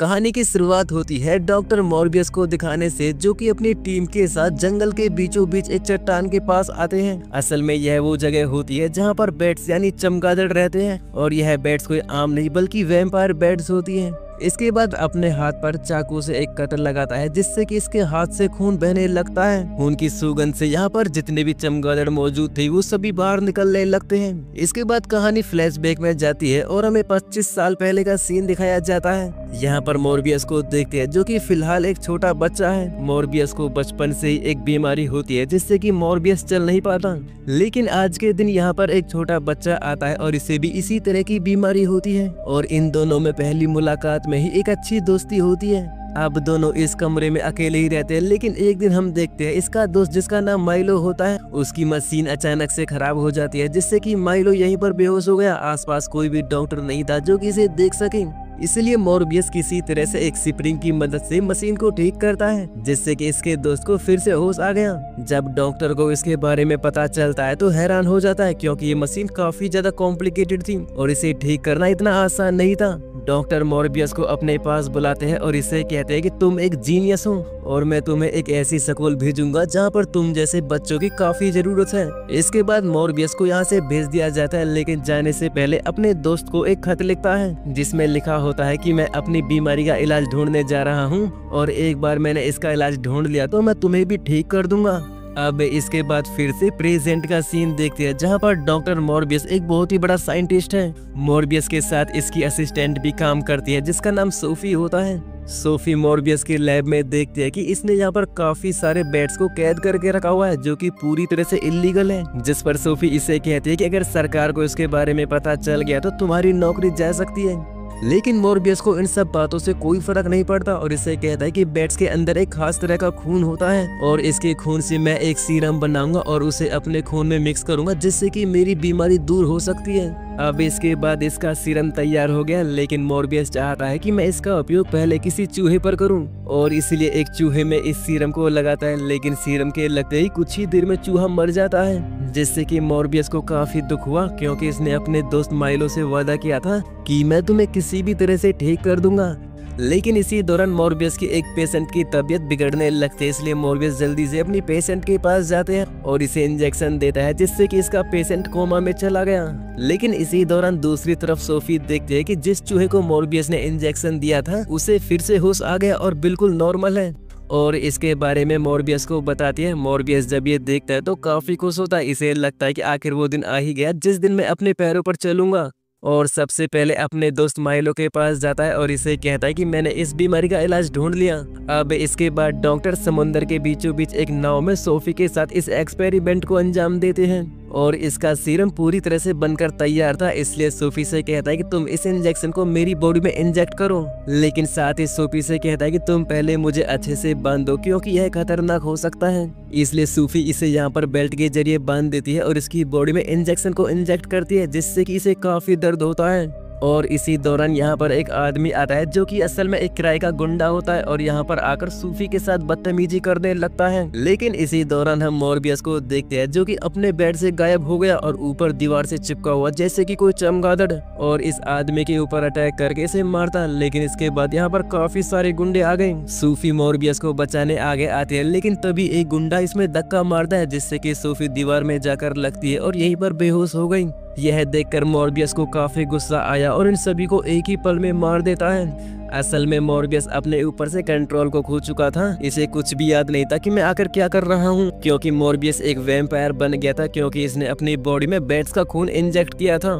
कहानी की शुरुआत होती है डॉक्टर मॉर्बियस को दिखाने से, जो कि अपनी टीम के साथ जंगल के बीचों बीच एक चट्टान के पास आते हैं। असल में यह वो जगह होती है जहां पर बैट्स यानी चमगादड़ रहते हैं, और यह बैट्स कोई आम नहीं बल्कि वैम्पायर बैट्स होती हैं। इसके बाद अपने हाथ पर चाकू से एक कटर लगाता है, जिससे कि इसके हाथ से खून बहने लगता है। खून की सुगंध से यहाँ पर जितने भी चमगादड़ मौजूद थे वो सभी बाहर निकलने लगते हैं। इसके बाद कहानी फ्लैशबैक में जाती है और हमें 25 साल पहले का सीन दिखाया जाता है। यहाँ पर मॉर्बियस को देखते हैं, जो कि फिलहाल एक छोटा बच्चा है। मॉर्बियस को बचपन से ही एक बीमारी होती है जिससे कि मॉर्बियस चल नहीं पाता, लेकिन आज के दिन यहाँ पर एक छोटा बच्चा आता है और इसे भी इसी तरह की बीमारी होती है, और इन दोनों में पहली मुलाकात में ही एक अच्छी दोस्ती होती है। अब दोनों इस कमरे में अकेले ही रहते हैं, लेकिन एक दिन हम देखते हैं इसका दोस्त जिसका नाम माइलो होता है, उसकी मशीन अचानक से खराब हो जाती है, जिससे कि माइलो यहीं पर बेहोश हो गया। आसपास कोई भी डॉक्टर नहीं था जो कि इसे देख सके, इसलिए मॉर्बियस किसी तरह से एक स्प्रिंग की मदद से मशीन को ठीक करता है, जिससे कि इसके दोस्त को फिर से होश आ गया। जब डॉक्टर को इसके बारे में पता चलता है तो हैरान हो जाता है, क्योंकि ये मशीन काफी ज्यादा कॉम्प्लिकेटेड थी और इसे ठीक करना इतना आसान नहीं था। डॉक्टर मॉर्बियस को अपने पास बुलाते हैं और इसे कहते हैं कि तुम एक जीनियस हो और मैं तुम्हें एक ऐसी स्कूल भेजूंगा जहां पर तुम जैसे बच्चों की काफी जरूरत है। इसके बाद मॉर्बियस को यहां से भेज दिया जाता है, लेकिन जाने से पहले अपने दोस्त को एक खत लिखता है जिसमें लिखा होता है कि मैं अपनी बीमारी का इलाज ढूंढने जा रहा हूं, और एक बार मैंने इसका इलाज ढूंढ लिया तो मैं तुम्हें भी ठीक कर दूंगा। अब इसके बाद फिर से प्रेजेंट का सीन देखते हैं, जहां पर डॉक्टर मॉर्बियस एक बहुत ही बड़ा साइंटिस्ट है। मॉर्बियस के साथ इसकी असिस्टेंट भी काम करती है जिसका नाम सोफी होता है। सोफी मॉर्बियस के लैब में देखती है कि इसने यहाँ पर काफी सारे बैट्स को कैद करके रखा हुआ है, जो कि पूरी तरह से इलीगल है। जिस पर सोफी इसे कहती है कि अगर सरकार को इसके बारे में पता चल गया तो तुम्हारी नौकरी जा सकती है। लेकिन मॉर्बियस को इन सब बातों से कोई फर्क नहीं पड़ता और इसे कहता है कि बैट्स के अंदर एक खास तरह का खून होता है, और इसके खून से मैं एक सीरम बनाऊंगा और उसे अपने खून में मिक्स करूंगा, जिससे कि मेरी बीमारी दूर हो सकती है। अब इसके बाद इसका सीरम तैयार हो गया, लेकिन मॉर्बियस चाहता है कि मैं इसका उपयोग पहले किसी चूहे पर करूं, और इसलिए एक चूहे में इस सीरम को लगाता है, लेकिन सीरम के लगते ही कुछ ही देर में चूहा मर जाता है, जिससे कि मॉर्बियस को काफी दुख हुआ, क्योंकि इसने अपने दोस्त माइलो से वादा किया था कि मैं तुम्हें किसी भी तरह से ठीक कर दूंगा। लेकिन इसी दौरान मॉर्बियस की एक पेशेंट की तबीयत बिगड़ने लगती है, इसलिए मॉर्बियस जल्दी से अपनी पेशेंट के पास जाते हैं और इसे इंजेक्शन देता है, जिससे कि इसका पेशेंट कोमा में चला गया। लेकिन इसी दौरान दूसरी तरफ सोफी देखती है कि जिस चूहे को मॉर्बियस ने इंजेक्शन दिया था उसे फिर से होश आ गया और बिल्कुल नॉर्मल है, और इसके बारे में मॉर्बियस को बताती है। मॉर्बियस जब ये देखता है तो काफी खुश होता है, इसे लगता है कि आखिर वो दिन आ ही गया जिस दिन मैं अपने पैरों पर चलूंगा, और सबसे पहले अपने दोस्त माइलो के पास जाता है और इसे कहता है कि मैंने इस बीमारी का इलाज ढूंढ लिया। अब इसके बाद डॉक्टर समुद्र के बीचों बीच एक नाव में सोफी के साथ इस एक्सपेरिमेंट को अंजाम देते हैं, और इसका सीरम पूरी तरह से बनकर तैयार था, इसलिए सोफी से कहता है कि तुम इस इंजेक्शन को मेरी बॉडी में इंजेक्ट करो, लेकिन साथ ही सोफी से कहता है कि तुम पहले मुझे अच्छे से बांध दो, क्योंकि यह खतरनाक हो सकता है। इसलिए सोफी इसे यहाँ पर बेल्ट के जरिए बांध देती है और इसकी बॉडी में इंजेक्शन को इंजेक्ट करती है, जिससे कि इसे काफी दर्द होता है। और इसी दौरान यहाँ पर एक आदमी आता है जो कि असल में एक किराए का गुंडा होता है, और यहाँ पर आकर सूफी के साथ बदतमीजी करने लगता है। लेकिन इसी दौरान हम मॉर्बियस को देखते हैं, जो कि अपने बेड से गायब हो गया और ऊपर दीवार से चिपका हुआ जैसे कि कोई चमगादड़, और इस आदमी के ऊपर अटैक करके इसे मारता। लेकिन इसके बाद यहाँ पर काफी सारे गुंडे आ गए। सूफी मॉर्बियस को बचाने आगे आते हैं, लेकिन तभी एक गुंडा इसमें धक्का मारता है, जिससे कि सूफी दीवार में जाकर लगती है और यहीं पर बेहोश हो गई। यह देखकर मॉर्बियस को काफी गुस्सा आया और इन सभी को एक ही पल में मार देता है। असल में मॉर्बियस अपने ऊपर से कंट्रोल को खो चुका था, इसे कुछ भी याद नहीं था कि मैं आकर क्या कर रहा हूँ, क्योंकि मॉर्बियस एक वैम्पायर बन गया था, क्योंकि इसने अपनी बॉडी में बैट्स का खून इंजेक्ट किया था।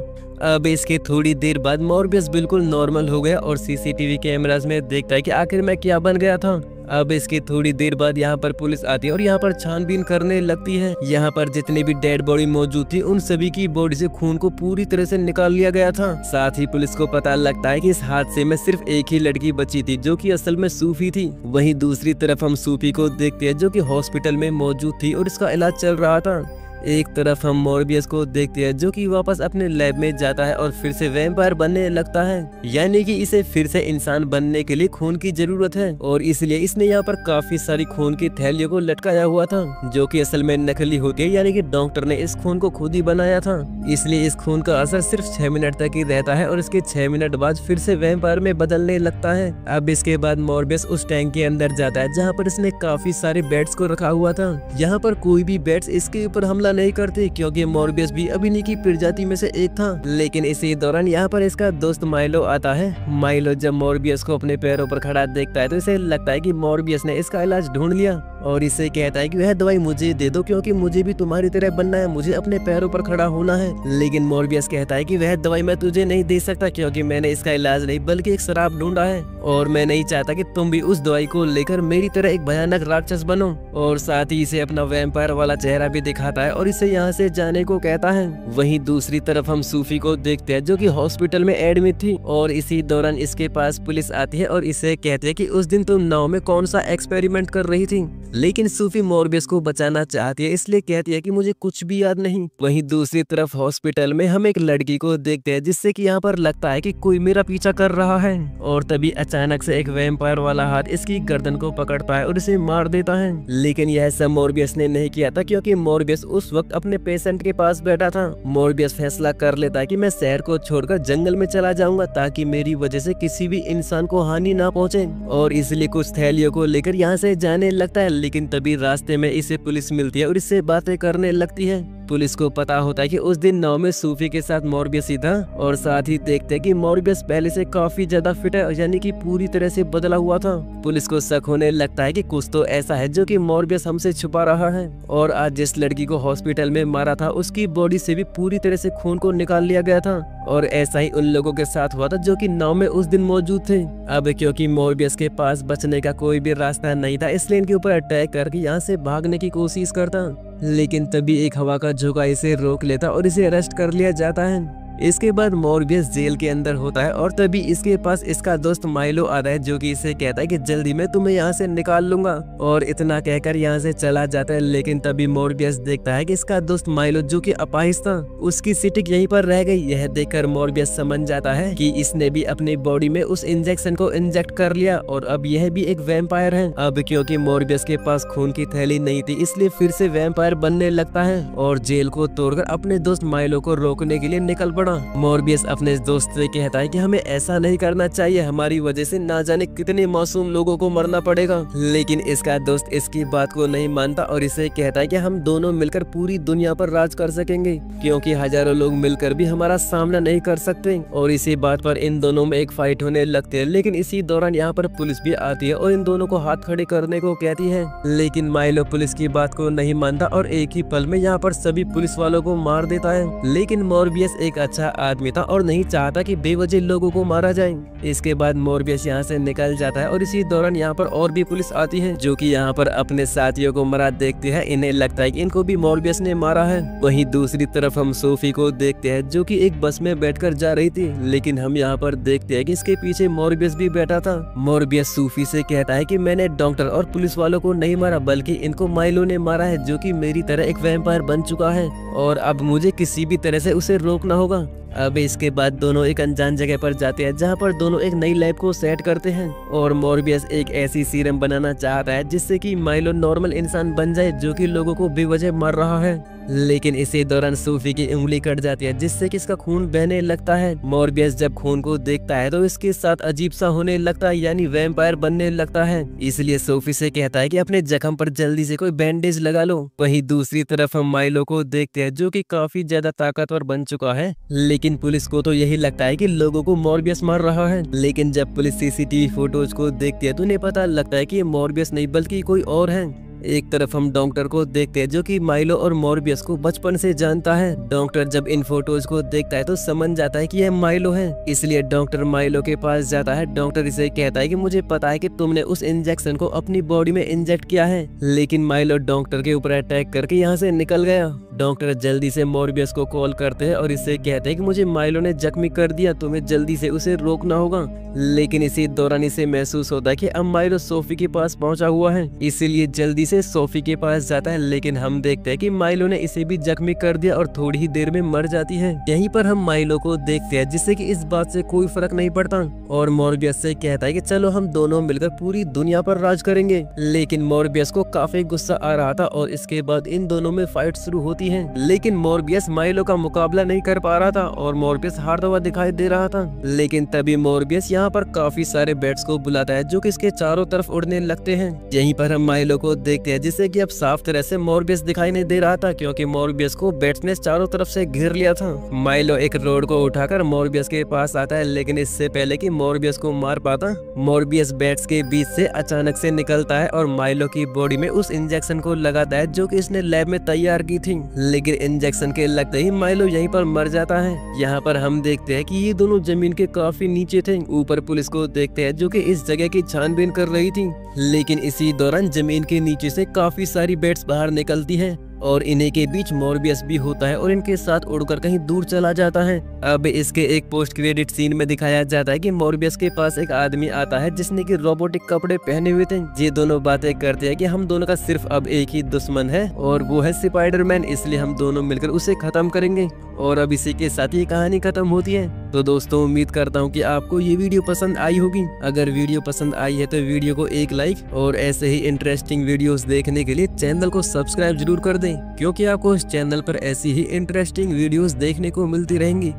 अब इसके थोड़ी देर बाद मॉर्बियस बिल्कुल नॉर्मल हो गया और सीसीटीवी कैमरास में देखता है कि आखिर मैं क्या बन गया था। अब इसकी थोड़ी देर बाद यहाँ पर पुलिस आती है और यहाँ पर छानबीन करने लगती है। यहाँ पर जितनी भी डेड बॉडी मौजूद थी उन सभी की बॉडी से खून को पूरी तरह से निकाल लिया गया था। साथ ही पुलिस को पता लगता है कि इस हादसे में सिर्फ एक ही लड़की बची थी, जो कि असल में सूफी थी। वहीं दूसरी तरफ हम सूफी को देखते हैं, जो कि हॉस्पिटल में मौजूद थी और इसका इलाज चल रहा था। एक तरफ हम मॉर्बियस को देखते हैं जो कि वापस अपने लैब में जाता है और फिर से वैम्पायर बनने लगता है, यानी कि इसे फिर से इंसान बनने के लिए खून की जरूरत है और इसलिए इसने यहाँ पर काफी सारी खून की थैलियों को लटकाया हुआ था जो कि असल में नकली होती है, यानी कि डॉक्टर ने इस खून को खुद ही बनाया था। इसलिए इस खून का असर सिर्फ 6 मिनट तक ही रहता है और इसके 6 मिनट बाद फिर से वैम्पायर में बदलने लगता है। अब इसके बाद मॉर्बियस उस टैंक के अंदर जाता है जहाँ पर इसने काफी सारे बैट्स को रखा हुआ था। यहाँ पर कोई भी बैट्स इसके ऊपर हमला नहीं करते क्योंकि मॉर्बियस भी अभिनी की प्रजाति में से एक था। लेकिन इसी दौरान यहाँ पर इसका दोस्त माइलो आता है। माइलो जब मॉर्बियस को अपने पैरों पर खड़ा देखता है तो इसे लगता है कि मॉर्बियस ने इसका इलाज ढूंढ लिया और इसे कहता है कि वह दवाई मुझे दे दो क्योंकि मुझे भी तुम्हारी तरह बनना है, मुझे अपने पैरों पर खड़ा होना है। लेकिन मॉर्बियस कहता है कि वह दवाई मैं तुझे नहीं दे सकता क्योंकि मैंने इसका इलाज नहीं बल्कि एक शराब ढूंढा है और मैं नहीं चाहता कि तुम भी उस दवाई को लेकर मेरी तरह एक भयानक राक्षस बनो। और साथ ही इसे अपना वैम्पायर वाला चेहरा भी दिखाता है और इसे यहाँ से जाने को कहता है। वहीं दूसरी तरफ हम सूफी को देखते हैं जो कि हॉस्पिटल में एडमिट थी और इसी दौरान इसके पास पुलिस आती है और इसे कहते हैं कि उस दिन तुम नाव में कौन सा एक्सपेरिमेंट कर रही थी। लेकिन सूफी मॉर्बियस को बचाना चाहती है इसलिए कहती है कि मुझे कुछ भी याद नहीं। वहीं दूसरी तरफ हॉस्पिटल में हम एक लड़की को देखते हैं जिससे कि यहाँ पर लगता है कि कोई मेरा पीछा कर रहा है और तभी अचानक से एक वैम्पायर वाला हाथ इसकी गर्दन को पकड़ता है और इसे मार देता है। लेकिन यह सब मॉर्बियस ने नहीं किया था क्योंकि मॉर्बियस उस वक्त अपने पेशेंट के पास बैठा था। मॉर्बियस फैसला कर लेता है कि मैं शहर को छोड़कर जंगल में चला जाऊंगा ताकि मेरी वजह से किसी भी इंसान को हानि ना पहुंचे और इसलिए कुछ थैलियों को लेकर यहाँ से जाने लगता है। लेकिन तभी रास्ते में इसे पुलिस मिलती है और इससे बातें करने लगती है। पुलिस को पता होता है कि उस दिन नाव में सूफी के साथ मॉर्बियस ही था और साथ ही देखते हैं कि मॉर्बियस पहले से काफी ज्यादा फिट है, यानी कि पूरी तरह से बदला हुआ था। पुलिस को शक होने लगता है कि कुछ तो ऐसा है जो कि मॉर्बियस हमसे छुपा रहा है और आज जिस लड़की को हॉस्पिटल में मारा था उसकी बॉडी से भी पूरी तरह से खून को निकाल लिया गया था और ऐसा ही उन लोगों के साथ हुआ था जो कि नाव में उस दिन मौजूद थे। अब क्योंकि मॉर्बियस के पास बचने का कोई भी रास्ता नहीं था इसलिए इनके ऊपर अटैक करके यहाँ से भागने की कोशिश करता, लेकिन तभी एक हवा का झोंका इसे रोक लेता और इसे अरेस्ट कर लिया जाता है। इसके बाद मॉर्बियस जेल के अंदर होता है और तभी इसके पास इसका दोस्त माइलो आता है जो कि इसे कहता है कि जल्दी मैं तुम्हें यहाँ से निकाल लूंगा और इतना कहकर यहाँ से चला जाता है। लेकिन तभी मॉर्बियस देखता है कि इसका दोस्त माइलो जो कि अपाहिज था उसकी सिटिक यहीं पर रह गई। यह देखकर मॉर्बियस समझ जाता है कि इसने भी अपनी बॉडी में उस इंजेक्शन को इंजेक्ट कर लिया और अब यह भी एक वैम्पायर है। अब क्योंकि मॉर्बियस के पास खून की थैली नहीं थी इसलिए फिर से वैम्पायर बनने लगता है और जेल को तोड़कर अपने दोस्त माइलो को रोकने के लिए निकल पड़ा। मॉर्बियस अपने दोस्त से कहता है कि हमें ऐसा नहीं करना चाहिए, हमारी वजह से ना जाने कितने मासूम लोगों को मरना पड़ेगा। लेकिन इसका दोस्त इसकी बात को नहीं मानता और इसे कहता है कि हम दोनों मिलकर पूरी दुनिया पर राज कर सकेंगे क्योंकि हजारों लोग मिलकर भी हमारा सामना नहीं कर सकते। और इसी बात पर इन दोनों में एक फाइट होने लगती है। लेकिन इसी दौरान यहाँ पर पुलिस भी आती है और इन दोनों को हाथ खड़े करने को कहती है। लेकिन माइलो पुलिस की बात को नहीं मानता और एक ही पल में यहाँ पर सभी पुलिस वालों को मार देता है। लेकिन मॉर्बियस एक अच्छा आदमी था और नहीं चाहता कि बेवजह लोगों को मारा जाए। इसके बाद मॉर्बियस यहाँ से निकल जाता है और इसी दौरान यहाँ पर और भी पुलिस आती है जो कि यहाँ पर अपने साथियों को मरा देखती है। इन्हें लगता है कि इनको भी मॉर्बियस ने मारा है। वहीं दूसरी तरफ हम सोफी को देखते हैं जो कि एक बस में बैठकर जा रही थी। लेकिन हम यहाँ पर देखते हैं कि इसके पीछे मॉर्बियस भी बैठा था। मॉर्बियस सोफी से कहता है कि मैंने डॉक्टर और पुलिस वालों को नहीं मारा बल्कि इनको माइलो ने मारा है जो कि मेरी तरह एक वैम्पायर बन चुका है और अब मुझे किसी भी तरह से उसे रोकना होगा। अब इसके बाद दोनों एक अनजान जगह पर जाते हैं जहां पर दोनों एक नई लैब को सेट करते हैं और मॉर्बियस एक ऐसी सीरम बनाना चाहता है जिससे कि माइलो नॉर्मल इंसान बन जाए जो कि लोगों को बेवजह मार रहा है। लेकिन इसी दौरान सूफी की उंगली कट जाती है जिससे कि इसका खून बहने लगता है। मॉर्बियस जब खून को देखता है तो इसके साथ अजीब सा होने लगता है, यानी वैम्पायर बनने लगता है। इसलिए सूफी से कहता है कि अपने जख्म पर जल्दी से कोई बैंडेज लगा लो। वहीं दूसरी तरफ हम माइलो को देखते हैं जो कि काफी ज्यादा ताकतवर बन चुका है। लेकिन पुलिस को तो यही लगता है कि लोगों को मॉर्बियस मार रहा है। लेकिन जब पुलिस सीसीटीवी फोटोज को देखती है तो उन्हें पता लगता है कि ये मॉर्बियस नहीं बल्कि कोई और है। एक तरफ हम डॉक्टर को देखते हैं जो कि माइलो और मॉर्बियस को बचपन से जानता है। डॉक्टर जब इन फोटोज को देखता है तो समझ जाता है कि यह माइलो है। इसलिए डॉक्टर माइलो के पास जाता है। डॉक्टर इसे कहता है कि मुझे पता है कि तुमने उस इंजेक्शन को अपनी बॉडी में इंजेक्ट किया है। लेकिन माइलो डॉक्टर के ऊपर अटैक करके यहाँ से निकल गया। डॉक्टर जल्दी से मॉर्बियस को कॉल करते हैं और इससे कहते हैं कि मुझे माइलो ने जख्मी कर दिया, तुम्हें जल्दी से उसे रोकना होगा। लेकिन इसी दौरान इसे महसूस होता है कि अब माइलो सोफी के पास पहुंचा हुआ है, इसीलिए जल्दी से सोफी के पास जाता है, लेकिन हम देखते हैं कि माइलो ने इसे भी जख्मी कर दिया और थोड़ी ही देर में मर जाती है। यहीं पर हम माइलो को देखते हैं जिससे कि इस बात से कोई फर्क नहीं पड़ता और मॉर्बियस से कहता है कि चलो हम दोनों मिलकर पूरी दुनिया पर राज करेंगे। लेकिन मॉर्बियस को काफी गुस्सा आ रहा था और इसके बाद इन दोनों में फाइट शुरू होती है, लेकिन मॉर्बियस माइलो का मुकाबला नहीं कर पा रहा था और मॉर्बियस हारता हुआ दिखाई दे रहा था। लेकिन तभी मॉर्बियस यहाँ पर काफी सारे बैट्स को बुलाता है जो कि इसके चारों तरफ उड़ने लगते हैं। यहीं पर हम माइलो को देखते हैं जिससे कि अब साफ तरह से मॉर्बियस दिखाई नहीं दे रहा था क्योंकि मॉर्बियस को बैट्स ने चारों तरफ से घेर लिया था। माइलो एक रोड को उठाकर मॉर्बियस के पास आता है, लेकिन इससे पहले कि मॉर्बियस को मार पाता, मॉर्बियस बैट्स के बीच से अचानक से निकलता है और माइलो की बॉडी में उस इंजेक्शन को लगाता है जो कि इसने लैब में तैयार की थी। लेकिन इंजेक्शन के लगते ही माइलो यहीं पर मर जाता है। यहाँ पर हम देखते हैं कि ये दोनों जमीन के काफी नीचे थे। ऊपर पुलिस को देखते हैं जो कि इस जगह की छानबीन कर रही थी, लेकिन इसी दौरान जमीन के नीचे से काफी सारी बैट्स बाहर निकलती हैं और इन्हीं के बीच मॉर्बियस भी होता है और इनके साथ उड़कर कहीं दूर चला जाता है। अब इसके एक पोस्ट क्रेडिट सीन में दिखाया जाता है कि मॉर्बियस के पास एक आदमी आता है जिसने कि रोबोटिक कपड़े पहने हुए थे। ये दोनों बातें करते हैं कि हम दोनों का सिर्फ अब एक ही दुश्मन है और वो है स्पाइडरमैन, इसलिए हम दोनों मिलकर उसे खत्म करेंगे। और अब इसी के साथ ये कहानी खत्म होती है। तो दोस्तों उम्मीद करता हूँ कि आपको ये वीडियो पसंद आई होगी। अगर वीडियो पसंद आई है तो वीडियो को एक लाइक और ऐसे ही इंटरेस्टिंग वीडियोस देखने के लिए चैनल को सब्सक्राइब जरूर कर दें क्योंकि आपको इस चैनल पर ऐसी ही इंटरेस्टिंग वीडियोस देखने को मिलती रहेंगी।